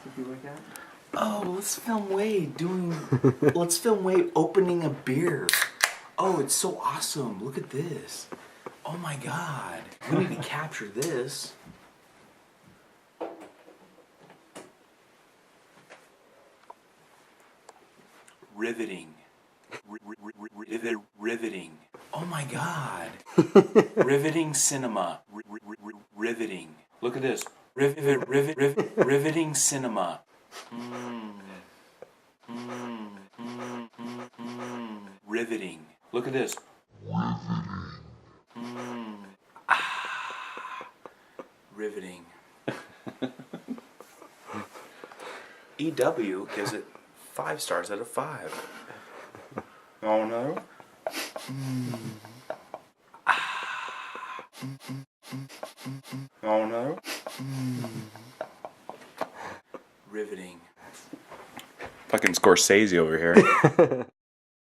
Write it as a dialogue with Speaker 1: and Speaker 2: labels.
Speaker 1: If you look at.
Speaker 2: Oh, let's film Wade let's film Wade opening a beer. Oh, it's so awesome. Look at this. Oh my God. We need to capture this. Riveting. Riveting. Oh my God. Riveting Cinema. Riveting. Look at this. Riveting Cinema. Riveting. Look at this. Riveting. EW gives it 5 stars out of 5. Oh no. Oh no. Riveting. Fucking Scorsese over here.